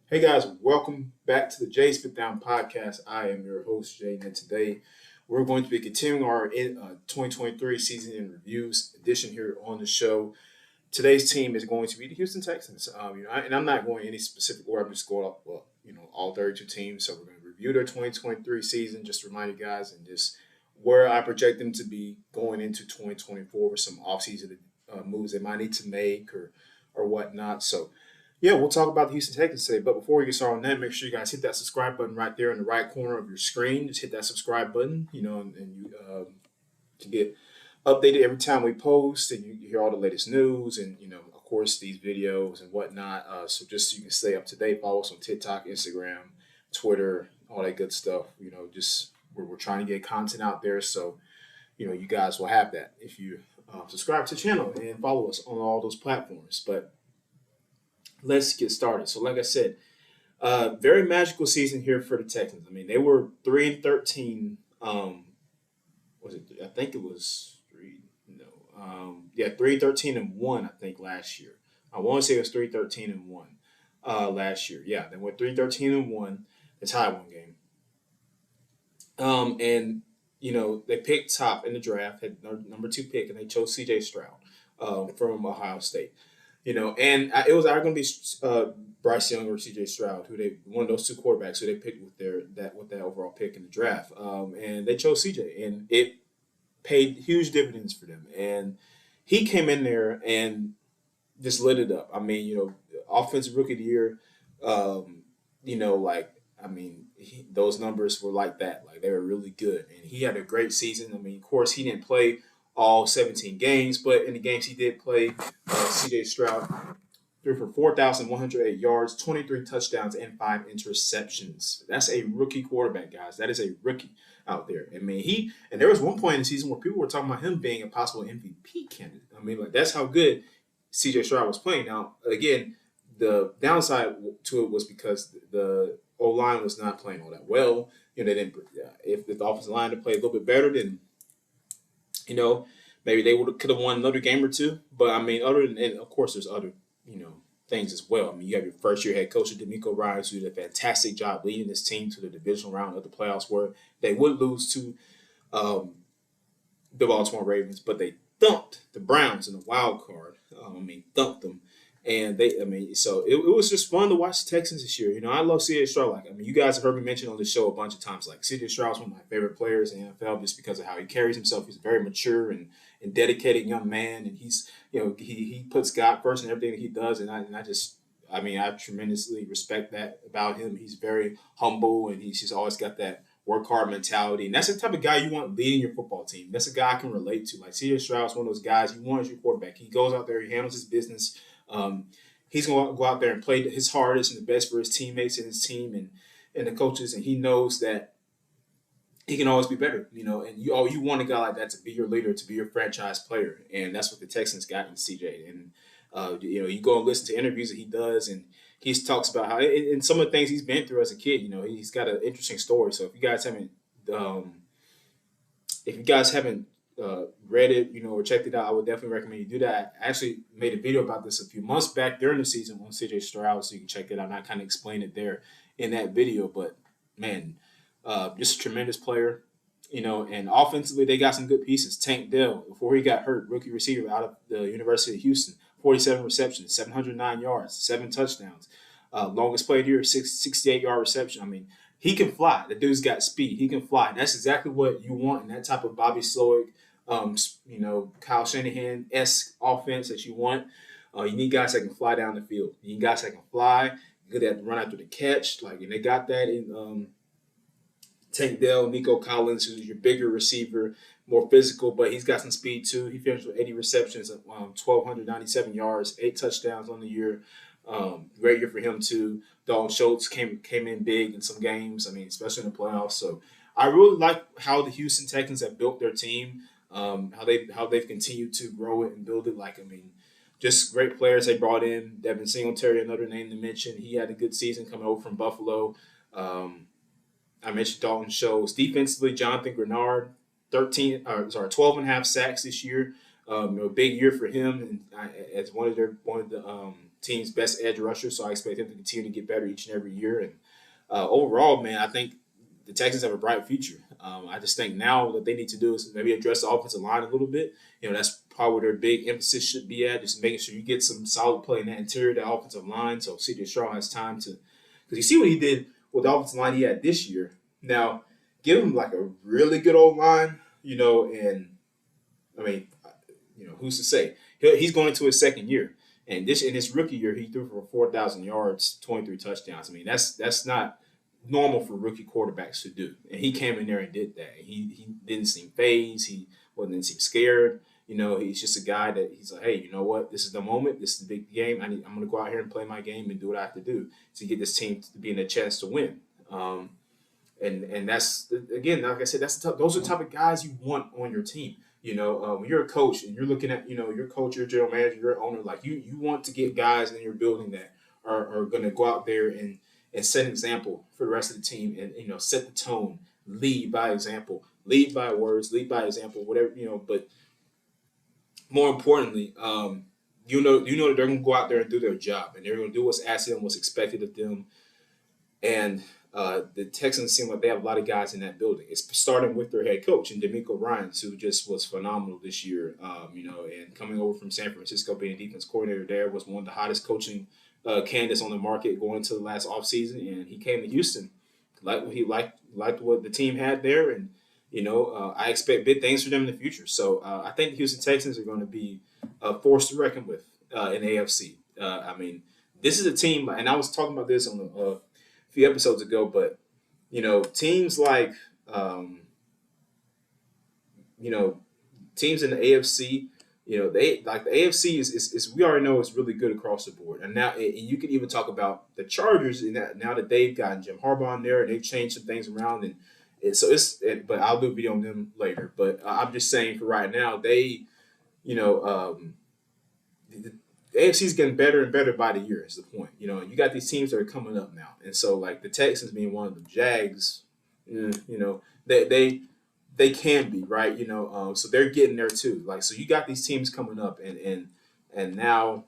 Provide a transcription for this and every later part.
Hey guys, welcome back to the Jay's Fit Down podcast. I am your host, Jay, and today we're going to be continuing our 2023 season in reviews edition here on the show. Today's team is going to be the Houston Texans. And I'm not going any specific order. I'm just going up, all 32 teams. So we're going to review their 2023 season, just to remind you guys, and just where I project them to be going into 2024 with some offseason moves they might need to make or whatnot. So yeah, we'll talk about the Houston Texans today. But before we get started on that, make sure you guys hit that subscribe button right there in the right corner of your screen. Just hit that subscribe button, and you can get updated every time we post, and you hear all the latest news, and of course, these videos and whatnot. So just so you can stay up to date, follow us on TikTok, Instagram, Twitter, all that good stuff. Just we're trying to get content out there, so you guys will have that if you subscribe to the channel and follow us on all those platforms. But let's get started. So, like I said, very magical season here for the Texans. I mean, they were 3-13. Was it? I think it was three. No. 3-13-1. I think last year. I want to say it was 3-13-1. Last year. Yeah, they went 3-13-1. They tied one game. And they picked top in the draft, had number 2 pick, and they chose CJ Stroud from Ohio State. It was either going to be Bryce Young or C.J. Stroud, one of those two quarterbacks who they picked with that overall pick in the draft, and they chose C.J. and it paid huge dividends for them. And he came in there and just lit it up. I mean, offensive rookie of the year. Those numbers were like that. Like they were really good, and he had a great season. I mean, of course, he didn't play all 17 games, but in the games he did play, C.J. Stroud threw for 4,108 yards, 23 touchdowns, and 5 interceptions. That's a rookie quarterback, guys. That is a rookie out there. I mean, and there was one point in the season where people were talking about him being a possible MVP candidate. I mean, that's how good C.J. Stroud was playing. Now, again, the downside to it was because the O-line was not playing all that well. They didn't. If the offensive line had played a little bit better, then maybe they could have won another game or two. But I mean, and of course, there's other things as well. I mean, you have your first year head coach, D'Amico Ryan's, who did a fantastic job leading this team to the divisional round of the playoffs, where they would lose to the Baltimore Ravens, but they thumped the Browns in the wild card. Thumped them. And so it was just fun to watch the Texans this year. I love C.J. Stroud. You guys have heard me mention on the show a bunch of times. Like, C.J. Stroud's one of my favorite players in the NFL just because of how he carries himself. He's a very mature and dedicated young man, and he puts God first in everything that he does. And I tremendously respect that about him. He's very humble, and he's just always got that work hard mentality. And that's the type of guy you want leading your football team. That's a guy I can relate to. Like, C.J. Stroud's one of those guys you want as your quarterback. He goes out there, he handles his business. He's going to go out there and play his hardest and the best for his teammates and his team and the coaches, and he knows that he can always be better, and you want a guy like that to be your leader, to be your franchise player, and that's what the Texans got in CJ. And you go and listen to interviews that he does, and he talks about how and some of the things he's been through as a kid. He's got an interesting story. So if you guys haven't read it, or checked it out, I would definitely recommend you do that. I actually made a video about this a few months back during the season on CJ Stroud, so you can check it out. And I kind of explained it there in that video. But man, just a tremendous player, and offensively they got some good pieces. Tank Dell, before he got hurt, rookie receiver out of the University of Houston, 47 receptions, 709 yards, 7 touchdowns. Longest played here, 68-yard reception. I mean, he can fly. The dude's got speed. He can fly. That's exactly what you want in that type of Bobby Slowick, Kyle Shanahan-esque offense that you want. You need guys that can fly down the field. You need guys that can fly, good at run after the catch. And they got that in Tank Dell, Nico Collins, who's your bigger receiver, more physical, but he's got some speed too. He finished with 80 receptions, 1,297 yards, 8 touchdowns on the year. Great year for him too. Dalton Schultz came in big in some games. Especially in the playoffs. So I really like how the Houston Texans have built their team. How they've continued to grow it and build it. Just great players they brought in. Devin Singletary, another name to mention. He had a good season coming over from Buffalo. I mentioned Dalton Schultz. Defensively, Jonathan Grenard, 12 and a half sacks this year. Big year for him, and as one of the team's best edge rusher, so I expect him to continue to get better each and every year. And overall, man, I think the Texans have a bright future. I just think now what they need to do is maybe address the offensive line a little bit. That's probably where their big emphasis should be at, just making sure you get some solid play in that interior, that offensive line, so CJ Stroud has time to. Because you see what he did with the offensive line he had this year. Now, give him like a really good old line, and I mean, who's to say? He's going into his second year. And in his rookie year, he threw for 4,000 yards, 23 touchdowns. I mean, that's not normal for rookie quarterbacks to do. And he came in there and did that. He didn't seem phased. He didn't seem scared. He's just a guy that he's like, hey, you know what? This is the moment. This is the big game. I'm going to go out here and play my game and do what I have to do to get this team to be in a chance to win. And that's, again, like I said, those are the type of guys you want on your team. When you're a coach and you're looking at, your coach, your general manager, your owner, like you want to get guys in your building that are going to go out there and set an example for the rest of the team and, set the tone, lead by example, lead by words, lead by example, whatever, but more importantly, you know that they're going to go out there and do their job and they're going to do what's asked of them, what's expected of them. And the Texans seem like they have a lot of guys in that building. It's starting with their head coach and D'Amico Ryans, who just was phenomenal this year. And coming over from San Francisco, being a defense coordinator there, was one of the hottest coaching candidates on the market going into the last offseason. And he came to Houston, liked what the team had there, and I expect big things for them in the future. So I think the Houston Texans are going to be a force to reckon with in the AFC. This is a team, and I was talking about this on the few episodes ago, but teams like teams in the AFC, they like the AFC is we already know it's really good across the board, and now and you can even talk about the Chargers in that now that they've gotten Jim Harbaugh in there and they've changed some things around, but I'll do a video on them later. But I'm just saying for right now they the AFC is getting better and better by the year is the point. You got these teams that are coming up now. And so, like, the Texans being one of them, Jags, they can be, right? So they're getting there too. Like, so you got these teams coming up and now,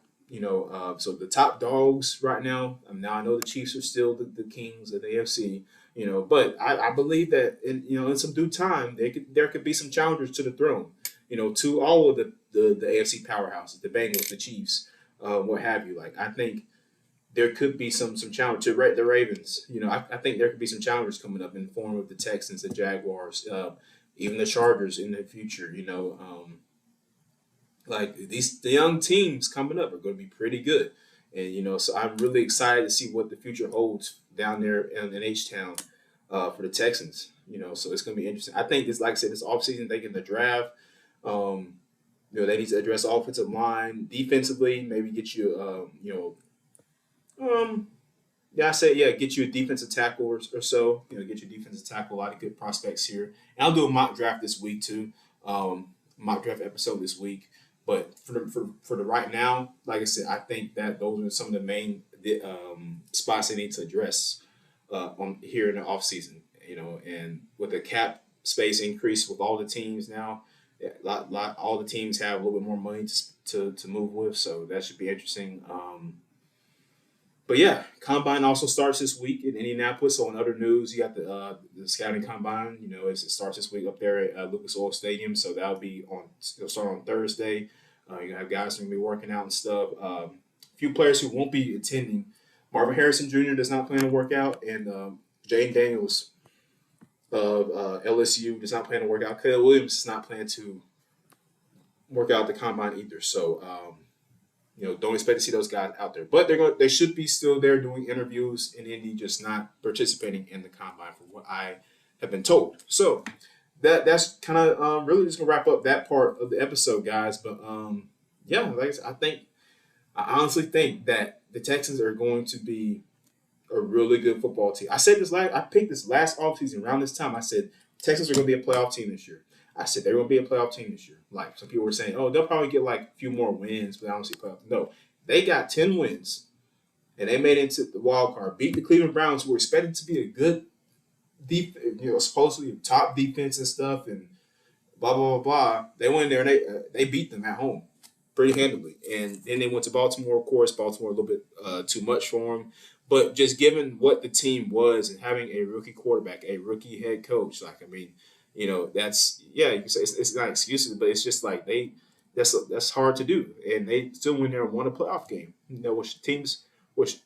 so the top dogs right now, now I know the Chiefs are still the kings of the AFC, but I believe that in some due time, there could be some challengers to the throne, to all of the AFC powerhouses, the Bengals, the Chiefs, what have you. Like, I think there could be some challenge to the Ravens. I think there could be some challengers coming up in the form of the Texans, the Jaguars, even the Chargers in the future. Like the young teams coming up are going to be pretty good, and so I'm really excited to see what the future holds down there in H-Town for the Texans. So it's going to be interesting. I think this, like I said, this offseason they get the draft. They need to address the offensive line, defensively, maybe get you, get you a defensive tackle or so. Get your defensive tackle. A lot of good prospects here. And I'll do a mock draft this week too. Mock draft episode this week. But for the right now, like I said, I think that those are some of the main spots they need to address on here in the offseason. And with the cap space increase with all the teams now. All the teams have a little bit more money to move with, so that should be interesting. But yeah, Combine also starts this week in Indianapolis. So in other news, you got the scouting Combine. It starts this week up there at Lucas Oil Stadium. So that'll start on Thursday. You have guys who are gonna be working out and stuff. A few players who won't be attending. Marvin Harrison Jr. does not plan to work out, and Jaden Daniels of LSU does not plan to work out. Caleb Williams does not plan to work out the Combine either. So, don't expect to see those guys out there. But they should be still there doing interviews in Indy, just not participating in the Combine, from what I have been told. So that's kind of really just gonna wrap up that part of the episode, guys. But like I said, I honestly think that the Texans are going to be a really good football team. I picked this last offseason around this time. I said Texans are going to be a playoff team this year. I said they're going to be a playoff team this year. Like, some people were saying, oh, they'll probably get like a few more wins, but I don't see playoff. No, they got 10 wins, and they made it into the wild card. Beat the Cleveland Browns, who were expected to be a good, supposedly top defense and stuff, and blah blah blah blah. They went in there and they beat them at home. pretty handily. And then they went to Baltimore, of course. Baltimore a little bit too much for them. But just given what the team was and having a rookie quarterback, a rookie head coach, like, I mean, that's, yeah, you can say it's not excuses, but it's just like that's hard to do. And they still went there and won a playoff game, which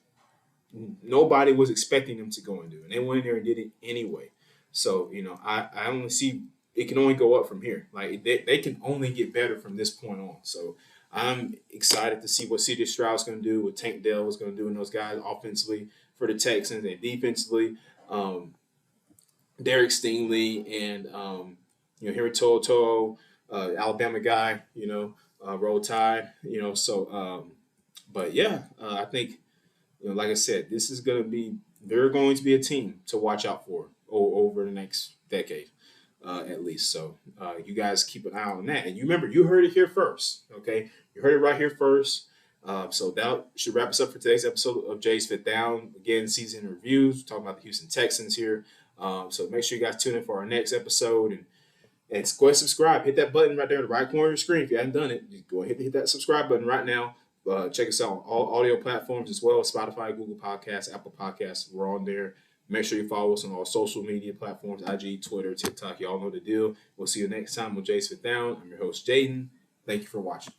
nobody was expecting them to go and do. And they went in there and did it anyway. So, I only see it can only go up from here. Like they can only get better from this point on. So I'm excited to see what CJ Stroud's going to do, what Tank Dell is going to do, and those guys offensively for the Texans and defensively. Derek Stingley and Henry To'oTo'o, Alabama guy, Roll Tide, So, but yeah, I think like I said, they're going to be a team to watch out for over the next decade, at least. So you guys keep an eye on that. And you remember, you heard it here first, okay? You heard it right here first. So that should wrap us up for today's episode of Jay's Fifth Down. Again, season reviews, talking about the Houston Texans here. So make sure you guys tune in for our next episode. And go ahead and subscribe. Hit that button right there in the right corner of your screen. If you haven't done it, just go ahead and hit that subscribe button right now. Check us out on all audio platforms as well, Spotify, Google Podcasts, Apple Podcasts. We're on there. Make sure you follow us on all social media platforms, IG, Twitter, TikTok. Y'all know the deal. We'll see you next time on Jay's Fifth Down. I'm your host, Jaden. Thank you for watching.